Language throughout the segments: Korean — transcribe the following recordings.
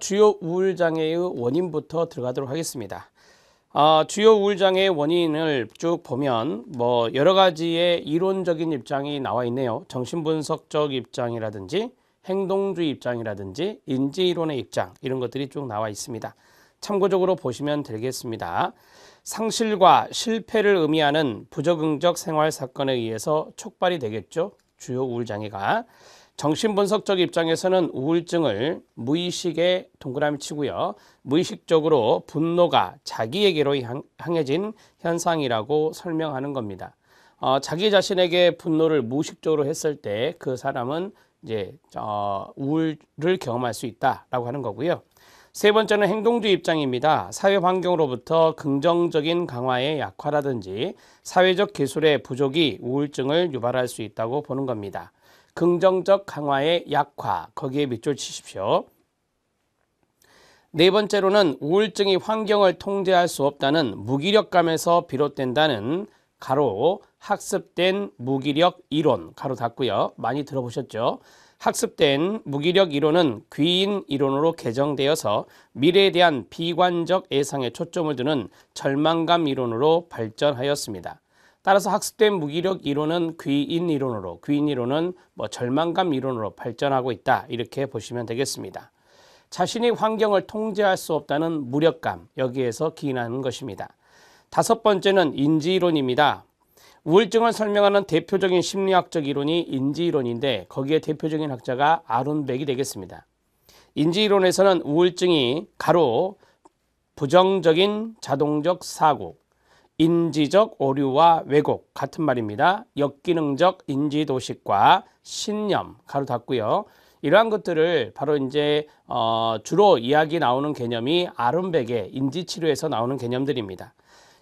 주요 우울장애의 원인부터 들어가도록 하겠습니다. 주요 우울장애의 원인을 쭉 보면 여러 가지의 이론적인 입장이 나와 있네요. 정신분석적 입장이라든지 행동주의 입장이라든지 인지이론의 입장, 이런 것들이 쭉 나와 있습니다. 참고적으로 보시면 되겠습니다. 상실과 실패를 의미하는 부적응적 생활 사건에 의해서 촉발이 되겠죠. 주요 우울장애가. 정신분석적 입장에서는 우울증을 무의식에 동그라미 치고요. 무의식적으로 분노가 자기에게로 향해진 현상이라고 설명하는 겁니다. 자기 자신에게 분노를 무의식적으로 했을 때 그 사람은 이제 우울을 경험할 수 있다라고 하는 거고요. 세 번째는 행동주의 입장입니다. 사회 환경으로부터 긍정적인 강화의 약화라든지 사회적 기술의 부족이 우울증을 유발할 수 있다고 보는 겁니다. 긍정적 강화의 약화, 거기에 밑줄 치십시오. 네 번째로는 우울증이 환경을 통제할 수 없다는 무기력감에서 비롯된다는 가로 학습된 무기력 이론, 가로 닫고요. 많이 들어보셨죠? 학습된 무기력 이론은 귀인 이론으로 개정되어서 미래에 대한 비관적 예상에 초점을 두는 절망감 이론으로 발전하였습니다. 따라서 학습된 무기력 이론은 귀인 이론은 절망감 이론으로 발전하고 있다, 이렇게 보시면 되겠습니다. 자신이 환경을 통제할 수 없다는 무력감, 여기에서 기인하는 것입니다. 다섯 번째는 인지이론입니다. 우울증을 설명하는 대표적인 심리학적 이론이 인지이론인데 거기에 대표적인 학자가 아론백이 되겠습니다. 인지이론에서는 우울증이 가로 부정적인 자동적 사고, 인지적 오류와 왜곡, 같은 말입니다. 역기능적 인지도식과 신념, 가로 닫고요. 이러한 것들을 바로 이제 주로 이야기 나오는 개념이 아론백의 인지치료에서 나오는 개념들입니다.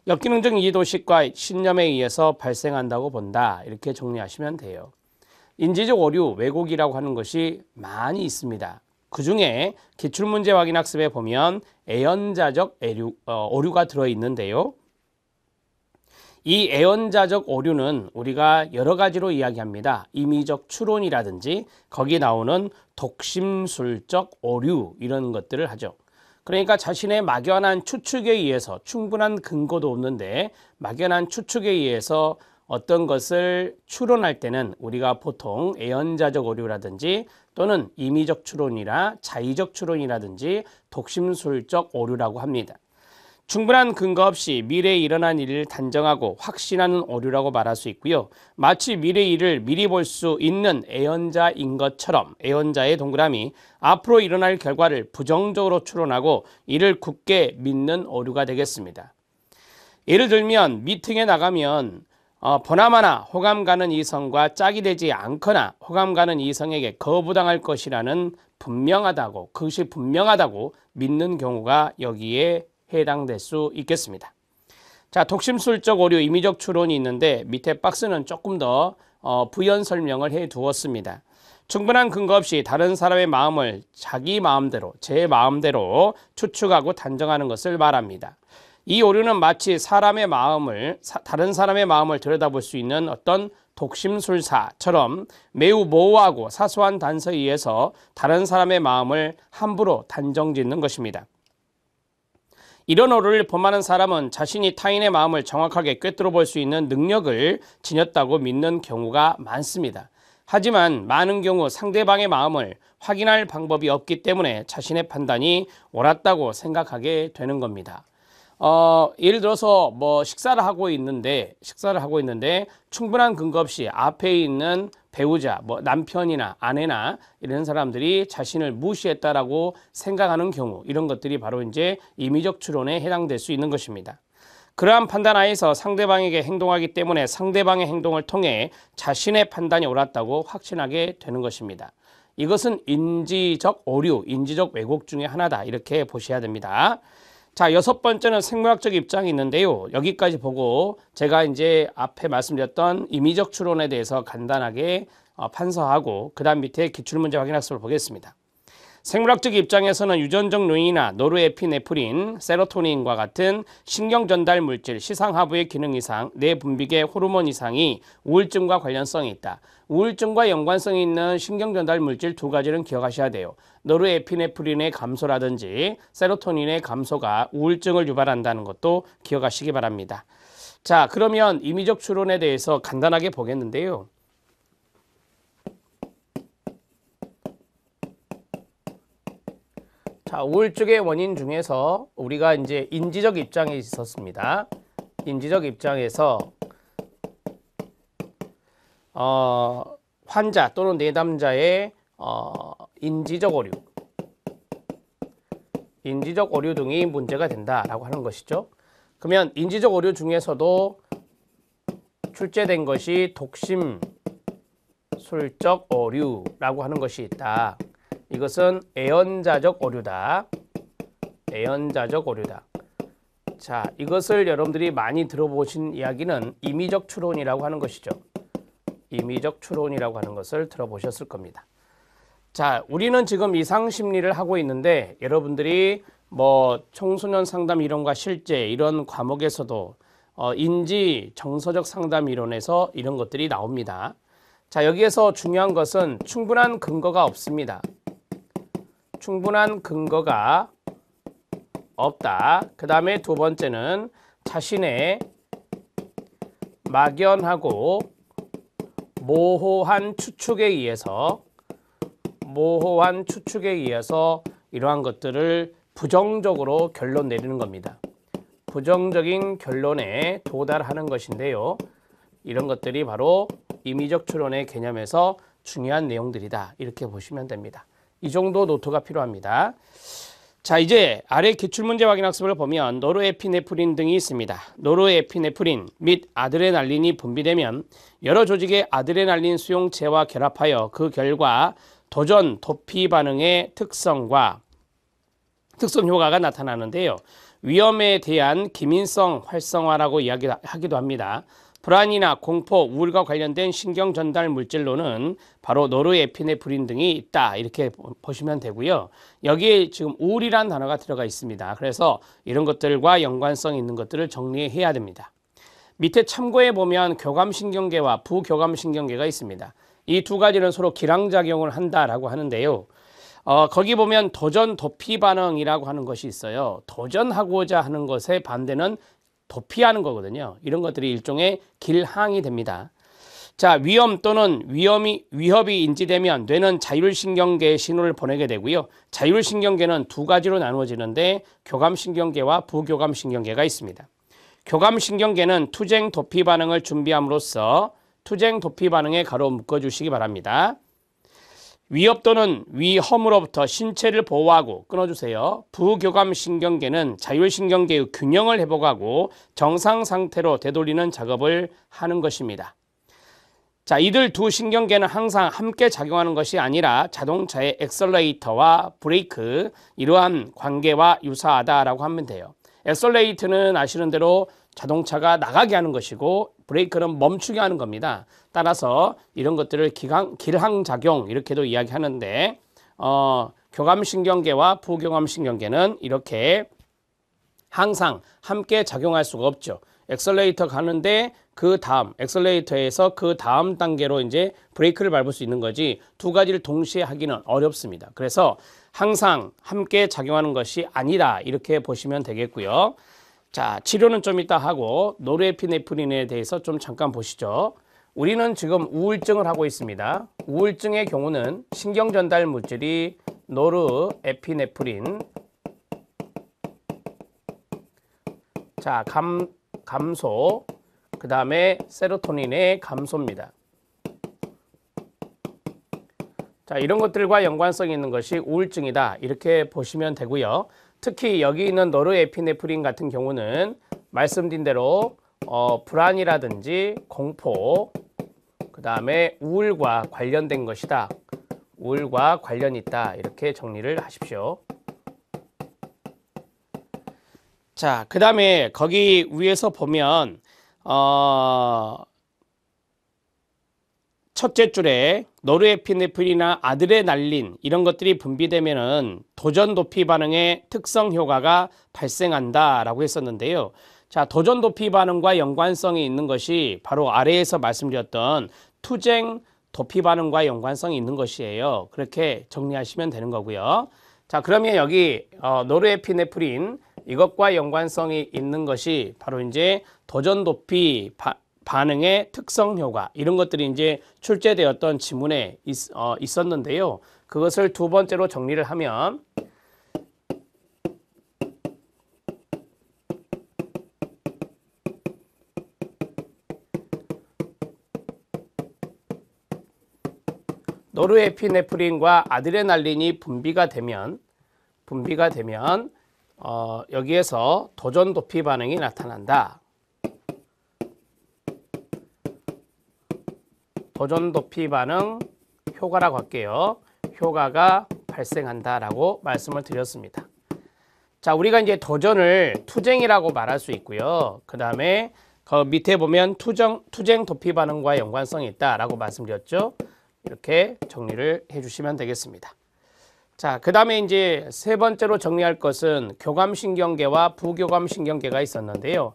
역기능적 인지도식과 신념에 의해서 발생한다고 본다, 이렇게 정리하시면 돼요. 인지적 오류, 왜곡이라고 하는 것이 많이 있습니다. 그 중에 기출문제 확인학습에 보면 애연자적 오류가 들어있는데요. 이 애연자적 오류는 우리가 여러 가지로 이야기합니다. 임의적 추론이라든지 거기에 나오는 독심술적 오류, 이런 것들을 하죠. 그러니까 자신의 막연한 추측에 의해서, 충분한 근거도 없는데 막연한 추측에 의해서 어떤 것을 추론할 때는 우리가 보통 애연자적 오류라든지 또는 임의적 추론이나 자의적 추론이라든지 독심술적 오류라고 합니다. 충분한 근거 없이 미래에 일어난 일을 단정하고 확신하는 오류라고 말할 수 있고요. 마치 미래의 일을 미리 볼 수 있는 애연자인 것처럼, 애연자의 동그라미, 앞으로 일어날 결과를 부정적으로 추론하고 이를 굳게 믿는 오류가 되겠습니다. 예를 들면 미팅에 나가면 보나마나 호감 가는 이성과 짝이 되지 않거나 호감 가는 이성에게 거부당할 것이라는 그것이 분명하다고 믿는 경우가 여기에 해당될 수 있겠습니다. 자, 독심술적 오류, 임의적 추론이 있는데 밑에 박스는 조금 더 부연 설명을 해 두었습니다. 충분한 근거 없이 다른 사람의 마음을 자기 마음대로, 제 마음대로 추측하고 단정하는 것을 말합니다. 이 오류는 마치 다른 사람의 마음을 들여다볼 수 있는 어떤 독심술사처럼 매우 모호하고 사소한 단서에 의해서 다른 사람의 마음을 함부로 단정짓는 것입니다. 이런 오류를 범하는 사람은 자신이 타인의 마음을 정확하게 꿰뚫어 볼 수 있는 능력을 지녔다고 믿는 경우가 많습니다. 하지만 많은 경우 상대방의 마음을 확인할 방법이 없기 때문에 자신의 판단이 옳았다고 생각하게 되는 겁니다. 예를 들어서 식사를 하고 있는데 충분한 근거 없이 앞에 있는 배우자, 남편이나 아내나 이런 사람들이 자신을 무시했다라고 생각하는 경우, 이런 것들이 바로 이제 임의적 추론에 해당될 수 있는 것입니다. 그러한 판단 하에서 상대방에게 행동하기 때문에 상대방의 행동을 통해 자신의 판단이 옳았다고 확신하게 되는 것입니다. 이것은 인지적 오류, 인지적 왜곡 중에 하나다, 이렇게 보셔야 됩니다. 자, 여섯 번째는 생물학적 입장이 있는데요. 여기까지 보고 제가 이제 앞에 말씀드렸던 임의적 추론에 대해서 간단하게 판서하고 그 다음 밑에 기출문제 확인학습을 보겠습니다. 생물학적 입장에서는 유전적 요인이나 노르에피네프린, 세로토닌과 같은 신경전달 물질, 시상하부의 기능 이상, 뇌분비계 호르몬 이상이 우울증과 관련성이 있다. 우울증과 연관성이 있는 신경전달 물질 두 가지는 기억하셔야 돼요. 노르에피네프린의 감소라든지 세로토닌의 감소가 우울증을 유발한다는 것도 기억하시기 바랍니다. 자, 그러면 임의적 추론에 대해서 간단하게 보겠는데요. 자, 우울증의 원인 중에서 우리가 이제 인지적 입장에 있었습니다. 인지적 입장에서 환자 또는 내담자의 인지적 오류 등이 문제가 된다라고 하는 것이죠. 그러면 인지적 오류 중에서도 출제된 것이 독심 술적 오류라고 하는 것이 있다. 이것은 애연자적 오류다. 애연자적 오류다. 자, 이것을 여러분들이 많이 들어보신 이야기는 임의적 추론이라고 하는 것이죠. 임의적 추론이라고 하는 것을 들어보셨을 겁니다. 자, 우리는 지금 이상심리를 하고 있는데 여러분들이 뭐 청소년 상담 이론과 실제 이런 과목에서도 인지 정서적 상담 이론에서 이런 것들이 나옵니다. 자, 여기에서 중요한 것은 충분한 근거가 없습니다. 충분한 근거가 없다. 그 다음에 두 번째는 자신의 막연하고 모호한 추측에 의해서 이러한 것들을 부정적으로 결론 내리는 겁니다. 부정적인 결론에 도달하는 것인데요. 이런 것들이 바로 임의적 추론의 개념에서 중요한 내용들이다. 이렇게 보시면 됩니다. 이 정도 노트가 필요합니다. 자, 이제 아래 기출문제 확인 학습을 보면 노르에피네프린 등이 있습니다. 노르에피네프린 및 아드레날린이 분비되면 여러 조직의 아드레날린 수용체와 결합하여 그 결과 도전, 도피 반응의 특성 효과가 나타나는데요. 위험에 대한 기민성 활성화라고 이야기하기도 합니다. 불안이나 공포, 우울과 관련된 신경 전달 물질로는 바로 노르에피네프린 등이 있다. 이렇게 보시면 되고요. 여기에 지금 우울이라는 단어가 들어가 있습니다. 그래서 이런 것들과 연관성 있는 것들을 정리해야 됩니다. 밑에 참고해 보면 교감신경계와 부교감신경계가 있습니다. 이 두 가지는 서로 기량작용을 한다라고 하는데요. 거기 보면 도전, 도피 반응이라고 하는 것이 있어요. 도전하고자 하는 것의 반대는 도피하는 거거든요. 이런 것들이 일종의 길항이 됩니다. 자, 위험 또는 위협이 인지되면 뇌는 자율신경계에 신호를 보내게 되고요. 자율신경계는 두 가지로 나누어지는데 교감신경계와 부교감신경계가 있습니다. 교감신경계는 투쟁 도피 반응을 준비함으로써 투쟁 도피 반응에 가로 묶어주시기 바랍니다. 위협 또는 위험으로부터 신체를 보호하고 끊어주세요. 부교감신경계는 자율신경계의 균형을 회복하고 정상 상태로 되돌리는 작업을 하는 것입니다. 자, 이들 두 신경계는 항상 함께 작용하는 것이 아니라 자동차의 엑셀레이터와 브레이크 이러한 관계와 유사하다라고 하면 돼요. 엑셀레이터는 아시는 대로 자동차가 나가게 하는 것이고 브레이크는 멈추게 하는 겁니다. 따라서 이런 것들을 길항작용 이렇게도 이야기하는데 교감신경계와 부교감신경계는 이렇게 항상 함께 작용할 수가 없죠. 엑셀레이터 가는데 그 다음 엑셀레이터에서 그 다음 단계로 이제 브레이크를 밟을 수 있는 거지 두 가지를 동시에 하기는 어렵습니다. 그래서 항상 함께 작용하는 것이 아니다 이렇게 보시면 되겠고요. 자, 치료는 좀 이따 하고 노르에피네프린에 대해서 좀 잠깐 보시죠. 우리는 지금 우울증을 하고 있습니다. 우울증의 경우는 신경전달 물질이 노르에피네프린 자, 감소 그 다음에 세로토닌의 감소입니다. 자, 이런 것들과 연관성이 있는 것이 우울증이다 이렇게 보시면 되고요. 특히 여기 있는 노르에피네프린 같은 경우는 말씀드린 대로 불안이라든지 공포 그 다음에 우울과 관련된 것이다. 우울과 관련이 있다 이렇게 정리를 하십시오. 자, 그 다음에 거기 위에서 보면 첫째 줄에 노르에피네프린이나 아드레날린 이런 것들이 분비되면은 도전 도피 반응의 특성 효과가 발생한다라고 했었는데요. 자, 도전 도피 반응과 연관성이 있는 것이 바로 아래에서 말씀드렸던 투쟁 도피 반응과 연관성이 있는 것이에요. 그렇게 정리하시면 되는 거고요. 자, 그러면 여기 노르에피네프린 이것과 연관성이 있는 것이 바로 이제 도전 도피 반응의 특성 효과 이런 것들이 이제 출제되었던 지문에 있었는데요. 그것을 두 번째로 정리를 하면 노르에피네프린과 아드레날린이 분비가 되면 여기에서 도전 도피 반응이 나타난다. 도전 도피 반응 효과라고 할게요. 효과가 발생한다라고 말씀을 드렸습니다. 자, 우리가 이제 도전을 투쟁이라고 말할 수 있고요. 그 다음에 그 밑에 보면 투쟁 도피 반응과 연관성이 있다라고 말씀드렸죠. 이렇게 정리를 해주시면 되겠습니다. 자, 그 다음에 이제 세 번째로 정리할 것은 교감신경계와 부교감신경계가 있었는데요.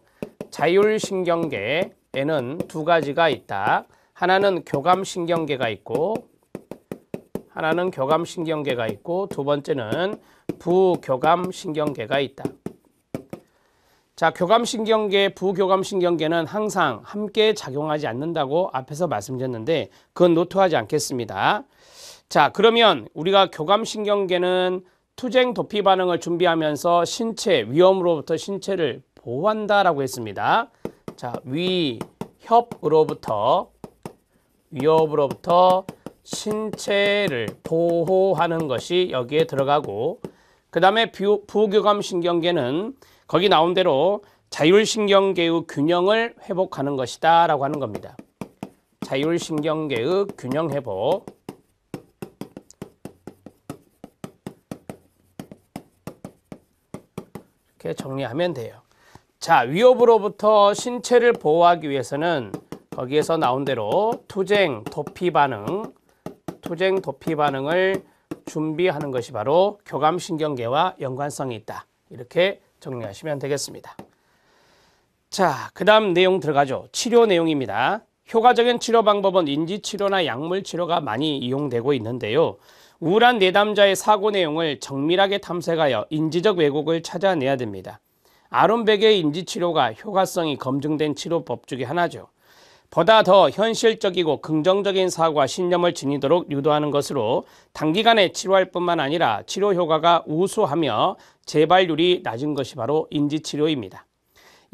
자율신경계에는 두 가지가 있다. 하나는 교감신경계가 있고 두 번째는 부교감신경계가 있다. 자, 교감신경계, 부교감신경계는 항상 함께 작용하지 않는다고 앞에서 말씀드렸는데 그건 노트하지 않겠습니다. 자, 그러면 우리가 교감신경계는 투쟁 도피 반응을 준비하면서 신체, 위험으로부터 신체를 보호한다라고 했습니다. 자, 위협으로부터 신체를 보호하는 것이 여기에 들어가고 그 다음에 부교감신경계는 거기 나온 대로 자율신경계의 균형을 회복하는 것이다 라고 하는 겁니다. 자율신경계의 균형 회복. 이렇게 정리하면 돼요. 자, 위협으로부터 신체를 보호하기 위해서는 거기에서 나온 대로 투쟁 도피 반응을 준비하는 것이 바로 교감신경계와 연관성이 있다. 이렇게 정리하시면 되겠습니다. 자, 그 다음 내용 들어가죠. 치료 내용입니다. 효과적인 치료 방법은 인지치료나 약물치료가 많이 이용되고 있는데요. 우울한 내담자의 사고 내용을 정밀하게 탐색하여 인지적 왜곡을 찾아내야 됩니다. 아론백의 인지치료가 효과성이 검증된 치료법 중에 하나죠. 보다 더 현실적이고 긍정적인 사고와 신념을 지니도록 유도하는 것으로 단기간에 치료할 뿐만 아니라 치료 효과가 우수하며 재발률이 낮은 것이 바로 인지치료입니다.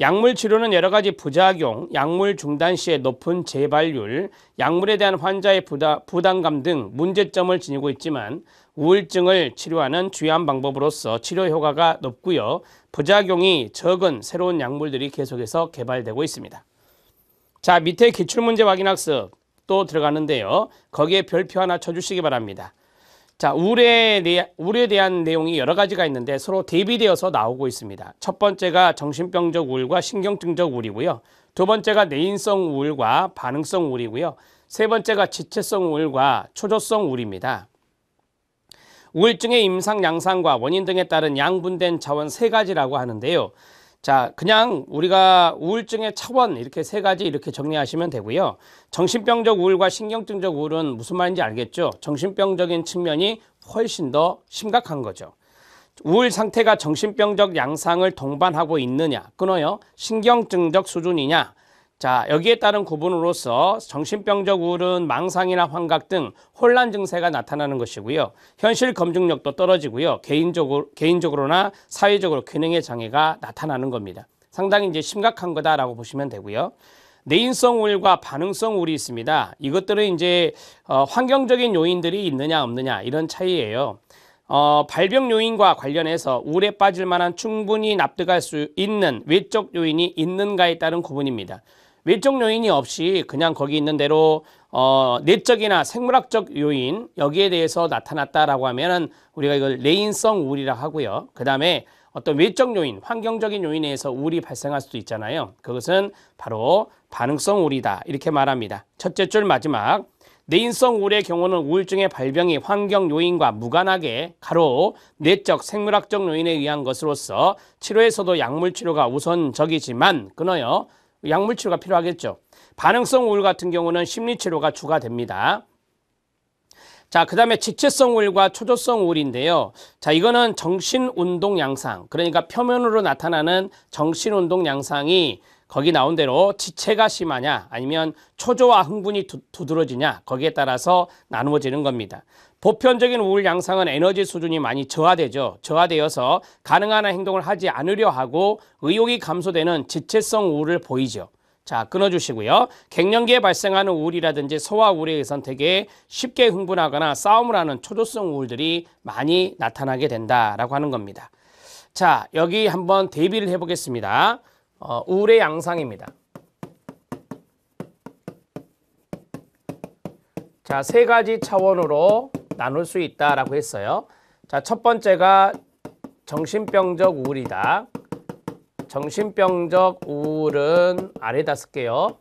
약물치료는 여러 가지 부작용, 약물 중단 시의 높은 재발률, 약물에 대한 환자의 부담감 등 문제점을 지니고 있지만 우울증을 치료하는 주요한 방법으로서 치료 효과가 높고요. 부작용이 적은 새로운 약물들이 계속해서 개발되고 있습니다. 자, 밑에 기출문제 확인학습 또 들어가는데요. 거기에 별표 하나 쳐주시기 바랍니다. 자, 우울에 대한 내용이 여러 가지가 있는데 서로 대비되어서 나오고 있습니다. 첫 번째가 정신병적 우울과 신경증적 우울이고요. 두 번째가 내인성 우울과 반응성 우울이고요. 세 번째가 지체성 우울과 초조성 우울입니다. 우울증의 임상 양상과 원인 등에 따른 양분된 차원 세 가지라고 하는데요. 자, 그냥 우리가 우울증의 차원 이렇게 세 가지 이렇게 정리하시면 되고요. 정신병적 우울과 신경증적 우울은 무슨 말인지 알겠죠? 정신병적인 측면이 훨씬 더 심각한 거죠. 우울 상태가 정신병적 양상을 동반하고 있느냐, 끊어요. 신경증적 수준이냐. 자, 여기에 따른 구분으로서 정신병적 우울은 망상이나 환각 등 혼란 증세가 나타나는 것이고요. 현실 검증력도 떨어지고요. 개인적으로나 사회적으로 기능의 장애가 나타나는 겁니다. 상당히 이제 심각한 거다라고 보시면 되고요. 내인성 우울과 반응성 우울이 있습니다. 이것들은 이제 환경적인 요인들이 있느냐 없느냐 이런 차이예요. 발병 요인과 관련해서 우울에 빠질 만한 충분히 납득할 수 있는 외적 요인이 있는가에 따른 구분입니다. 외적 요인이 없이 그냥 거기 있는 대로 내적이나 생물학적 요인 여기에 대해서 나타났다라고 하면은 우리가 이걸 내인성 우울이라 하고요. 그 다음에 어떤 외적 요인, 환경적인 요인에 의해서 우울이 발생할 수도 있잖아요. 그것은 바로 반응성 우울이다 이렇게 말합니다. 첫째 줄 마지막 내인성 우울의 경우는 우울증의 발병이 환경 요인과 무관하게 가로 내적 생물학적 요인에 의한 것으로서 치료에서도 약물 치료가 우선적이지만 끊어요. 약물 치료가 필요하겠죠. 반응성 우울 같은 경우는 심리 치료가 주가됩니다. 자, 그 다음에 지체성 우울과 초조성 우울인데요. 자, 이거는 정신운동 양상, 그러니까 표면으로 나타나는 정신운동 양상이 거기 나온 대로 지체가 심하냐 아니면 초조와 흥분이 두드러지냐 거기에 따라서 나누어지는 겁니다. 보편적인 우울 양상은 에너지 수준이 많이 저하되죠. 저하되어서 가능한 행동을 하지 않으려 하고 의욕이 감소되는 지체성 우울을 보이죠. 자, 끊어주시고요. 갱년기에 발생하는 우울이라든지 소아 우울의 선택에 쉽게 흥분하거나 싸움을 하는 초조성 우울들이 많이 나타나게 된다라고 하는 겁니다. 자, 여기 한번 대비를 해보겠습니다. 우울의 양상입니다. 자, 세 가지 차원으로 나눌 수 있다라고 했어요. 자, 첫 번째가 정신병적 우울이다. 정신병적 우울은 아래다 쓸게요.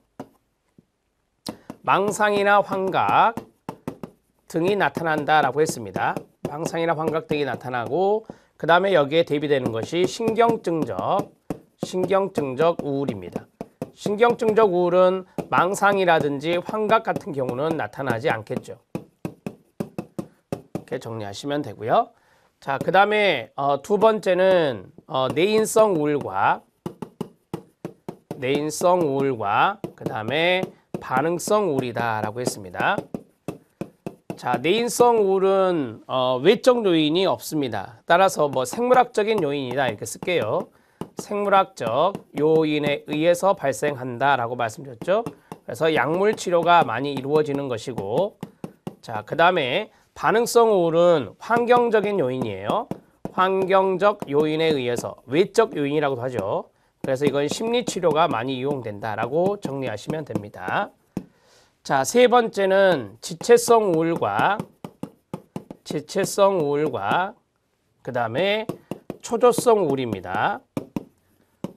망상이나 환각 등이 나타난다라고 했습니다. 망상이나 환각 등이 나타나고 그 다음에 여기에 대비되는 것이 신경증적 우울입니다. 신경증적 우울은 망상이라든지 환각 같은 경우는 나타나지 않겠죠. 이렇게 정리하시면 되고요. 자, 그 다음에 두 번째는 내인성 우울과 그 다음에 반응성 우울이다라고 했습니다. 자, 내인성 우울은 외적 요인이 없습니다. 따라서 뭐 생물학적인 요인이다 이렇게 쓸게요. 생물학적 요인에 의해서 발생한다라고 말씀드렸죠. 그래서 약물 치료가 많이 이루어지는 것이고, 자, 그 다음에 반응성 우울은 환경적인 요인이에요. 환경적 요인에 의해서 외적 요인이라고도 하죠. 그래서 이건 심리 치료가 많이 이용된다라고 정리하시면 됩니다. 자, 세 번째는 지체성 우울과 그 다음에 초조성 우울입니다.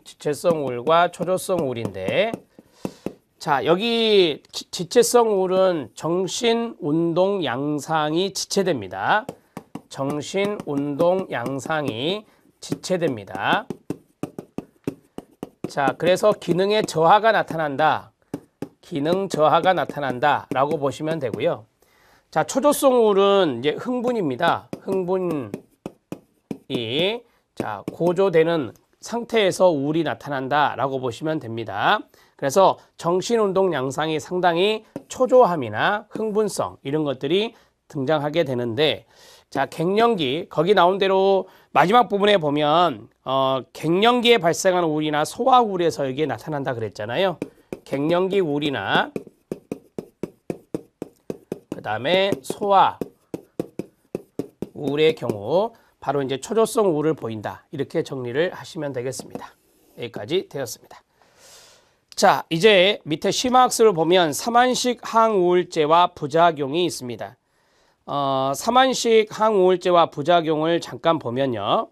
지체성 우울과 초조성 우울인데, 자, 여기 지체성 우울은 정신운동 양상이 지체됩니다. 정신운동 양상이 지체됩니다. 자, 그래서 기능의 저하가 나타난다. 기능 저하가 나타난다라고 보시면 되고요. 자, 초조성 우울은 이제 흥분입니다. 흥분이 자, 고조되는 상태에서 우울이 나타난다라고 보시면 됩니다. 그래서 정신운동 양상이 상당히 초조함이나 흥분성 이런 것들이 등장하게 되는데, 자, 갱년기 거기 나온 대로 마지막 부분에 보면 갱년기에 발생하는 우울이나 소아 우울에서 여기에 나타난다 그랬잖아요. 갱년기 우울이나 그 다음에 소아 우울의 경우 바로 이제 초조성 우울을 보인다. 이렇게 정리를 하시면 되겠습니다. 여기까지 되었습니다. 자, 이제 밑에 심화학습을 보면 사만식 항우울제와 부작용이 있습니다. 사만식 항우울제와 부작용을 잠깐 보면요.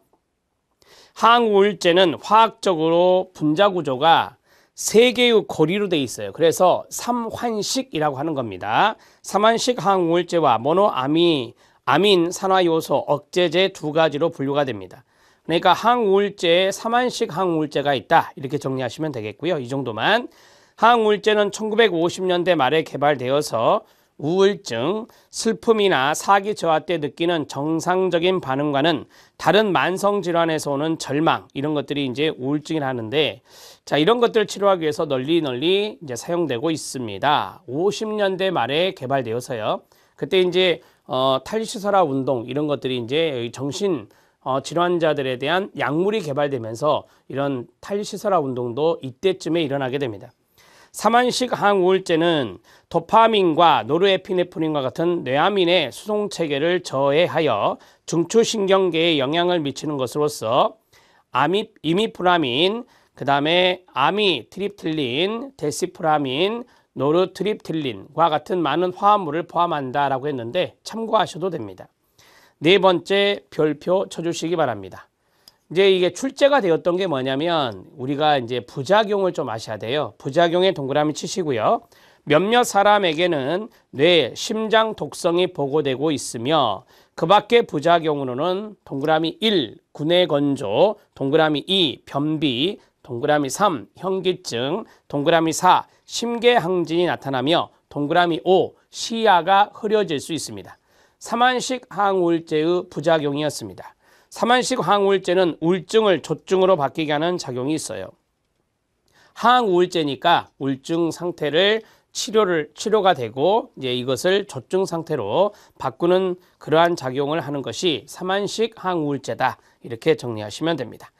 항우울제는 화학적으로 분자 구조가 3개의 고리로 되어 있어요. 그래서 삼환식이라고 하는 겁니다. 사만식 항우울제와 모노아민 산화요소 억제제 두 가지로 분류가 됩니다. 그러니까 항우울제에 사만식 항우울제가 있다. 이렇게 정리하시면 되겠고요. 이 정도만. 항우울제는 1950년대 말에 개발되어서 우울증, 슬픔이나 사기 저하 때 느끼는 정상적인 반응과는 다른 만성 질환에서 오는 절망 이런 것들이 이제 우울증이라 하는데, 자, 이런 것들을 치료하기 위해서 널리 이제 사용되고 있습니다. 50년대 말에 개발되어서요. 그때 이제 탈시설화 운동 이런 것들이 이제 정신 질환자들에 대한 약물이 개발되면서 이런 탈시설화 운동도 이때쯤에 일어나게 됩니다. 사만식 항우울제는 도파민과 노르에피네프린과 같은 뇌암인의 수송 체계를 저해하여 중추신경계에 영향을 미치는 것으로서 이미프라민, 그 다음에 아미트립틸린, 데시프라민, 노르트립틸린과 같은 많은 화합물을 포함한다라고 했는데 참고하셔도 됩니다. 네 번째 별표 쳐주시기 바랍니다. 이제 이게 출제가 되었던 게 뭐냐면 우리가 이제 부작용을 좀 아셔야 돼요. 부작용에 동그라미 치시고요. 몇몇 사람에게는 뇌 심장 독성이 보고되고 있으며 그 밖의 부작용으로는 동그라미 1. 구내 건조, 동그라미 2. 변비, 동그라미 3. 현기증, 동그라미 4. 심계항진이 나타나며 동그라미 5. 시야가 흐려질 수 있습니다. 사만식 항우울제의 부작용이었습니다. 사만식 항우울제는 우울증을 조증으로 바뀌게 하는 작용이 있어요. 항우울제니까 우울증 상태를 치료가 되고 이제 이것을 조증 상태로 바꾸는 그러한 작용을 하는 것이 사만식 항우울제다. 이렇게 정리하시면 됩니다.